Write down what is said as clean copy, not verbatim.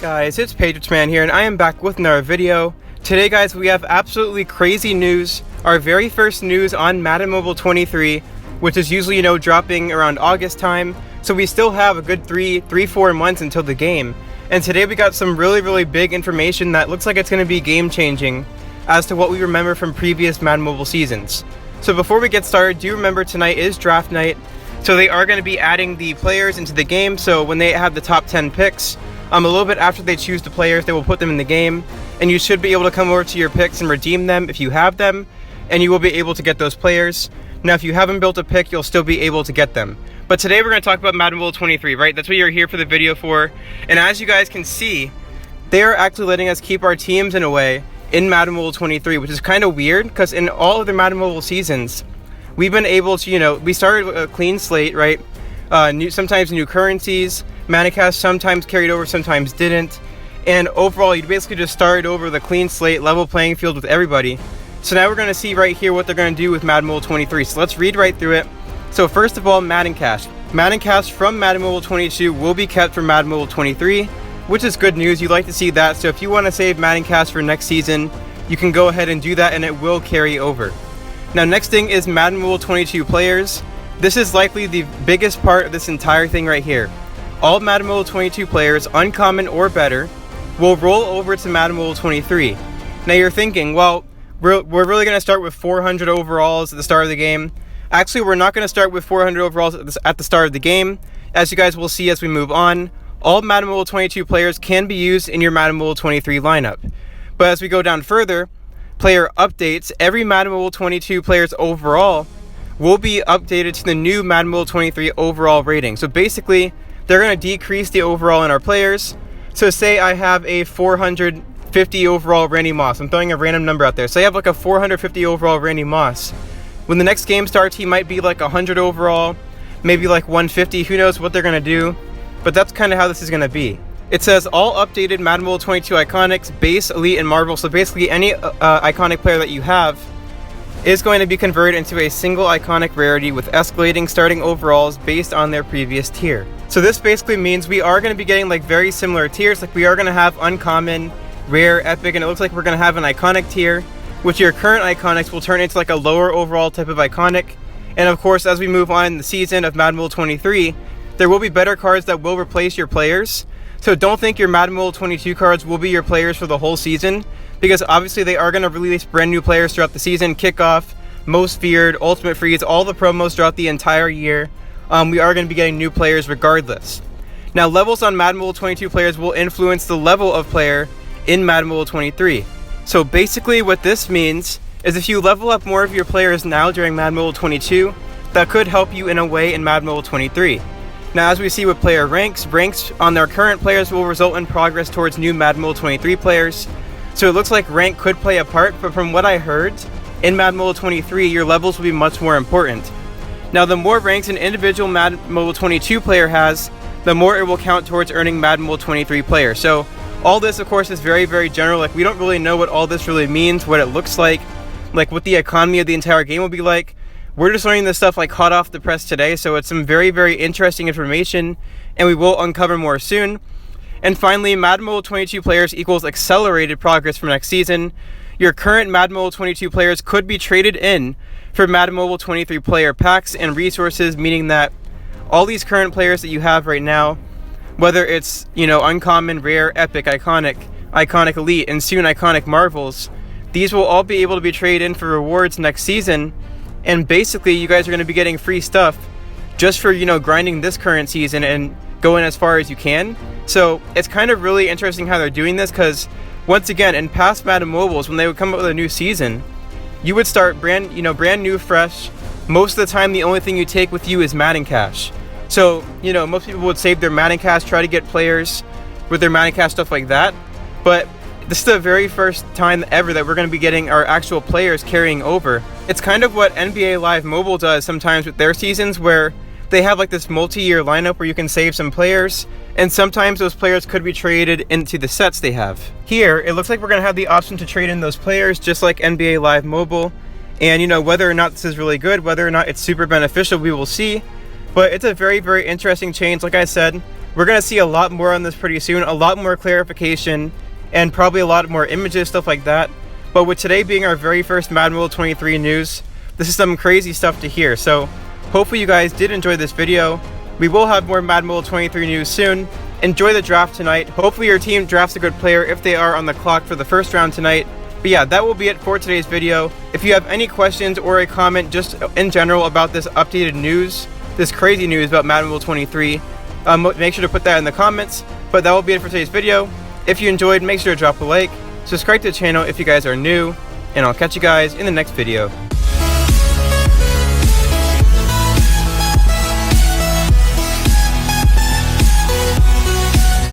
Guys, it's Patriotsman here, and I am back with another video. Today guys, we have absolutely crazy news, our very first news on Madden Mobile 23, which is usually, dropping around August time, so we still have a good 4 months until the game. And today we got some really big information that looks like it's going to be game changing as to what we remember from previous Madden Mobile seasons. So before we get started, do remember tonight is draft night, so they are going to be adding the players into the game. So when they have the top 10 picks, a little bit after they choose the players, they will put them in the game, and you should be able to come over to your picks and redeem them if you have them, and you will be able to get those players. Now if you haven't built a pick, you'll still be able to get them. But today we're going to talk about Madden Mobile 23, right? That's what you're here for the video for. And as you guys can see, they are actually letting us keep our teams in a way in Madden Mobile 23, which is kind of weird because in all of the Madden Mobile seasons, we've been able to, we started with a clean slate, right? Sometimes new currencies, Manicast sometimes carried over, sometimes didn't. And overall, you basically just started over the clean slate, level playing field with everybody. So now we're going to see right here what they're going to do with Madden Mobile 23. So let's read right through it. So first of all, Madden Cash. Madden Cash from Madden Mobile 22 will be kept for Madden Mobile 23, which is good news. You like to see that. So if you want to save Madden Cash for next season, you can go ahead and do that, and it will carry over. Now next thing is Madden Mobile 22 players. This is likely the biggest part of this entire thing right here. All Madden Mobile 22 players, uncommon or better, will roll over to Madden Mobile 23. Now you're thinking, well, we're really going to start with 400 overalls at the start of the game. Actually, we're not going to start with 400 overalls at the start of the game. As you guys will see as we move on, all Madden Mobile 22 players can be used in your Madden Mobile 23 lineup. But as we go down further, player updates, every Madden Mobile 22 player's overall will be updated to the new Madden Mobile 23 overall rating. So basically, they're going to decrease the overall in our players. So say I have a 450 overall Randy Moss. I'm throwing a random number out there. So I have like a 450 overall Randy Moss. When the next game starts, he might be like 100 overall, maybe like 150. Who knows what they're going to do. But that's kind of how this is going to be. It says all updated Madden Mobile 22 iconics, base, elite, and Marvel. So basically any iconic player that you have is going to be converted into a single iconic rarity with escalating starting overalls based on their previous tier. So this basically means we are going to be getting like very similar tiers. Like we are going to have uncommon, rare, epic, and it looks like we're going to have an iconic tier, which your current iconics will turn into like a lower overall type of iconic. And of course, as we move on in the season of Madden Mobile 23, there will be better cards that will replace your players. So don't think your Madden Mobile 22 cards will be your players for the whole season, because obviously they are going to release brand new players throughout the season. Kickoff, Most Feared, Ultimate Freeze, all the promos throughout the entire year. We are going to be getting new players regardless. Now levels on Madden Mobile 22 players will influence the level of player in Madden Mobile 23. So basically what this means is if you level up more of your players now during Madden Mobile 22, that could help you in a way in Madden Mobile 23. Now as we see with player ranks on their current players will result in progress towards new Madden Mobile 23 players. So it looks like rank could play a part, but from what I heard, in Madden Mobile 23 your levels will be much more important. Now the more ranks an individual Madden Mobile 22 player has, the more it will count towards earning Madden Mobile 23 player. So all this of course is very general. Like we don't really know what all this really means, what it looks like what the economy of the entire game will be like. We're just learning this stuff like hot off the press today, so it's some very interesting information, and we will uncover more soon. And finally, Madden Mobile 22 players equals accelerated progress for next season. Your current Madden Mobile 22 players could be traded in for Madden Mobile 23 player packs and resources, meaning that all these current players that you have right now, whether it's, uncommon, rare, epic, iconic elite, and soon iconic marvels, these will all be able to be traded in for rewards next season. And basically you guys are going to be getting free stuff just for, grinding this current season and going as far as you can. So it's kind of really interesting how they're doing this, because once again, in past Madden Mobiles, when they would come up with a new season, you would start brand new, fresh. Most of the time, the only thing you take with you is Madden Cash. So, most people would save their Madden Cash, try to get players with their Madden Cash, stuff like that. But this is the very first time ever that we're going to be getting our actual players carrying over. It's kind of what NBA Live Mobile does sometimes with their seasons, where they have like this multi-year lineup where you can save some players, and sometimes those players could be traded into the sets they have. Here, it looks like we're going to have the option to trade in those players just like NBA Live Mobile. And whether or not this is really good, whether or not it's super beneficial, we will see. But it's a very interesting change. Like I said, We're going to see a lot more on this pretty soon, a lot more clarification, and probably a lot more images, stuff like that. But with today being our very first Madden Mobile 23 news, this is some crazy stuff to hear. So hopefully you guys did enjoy this video. We will have more Madden Mobile 23 news soon. Enjoy the draft tonight. Hopefully your team drafts a good player if they are on the clock for the first round tonight. But yeah, that will be it for today's video. If you have any questions or a comment just in general about this updated news, this crazy news about Madden Mobile 23, make sure to put that in the comments. But that will be it for today's video. If you enjoyed, make sure to drop a like, subscribe to the channel if you guys are new, and I'll catch you guys in the next video.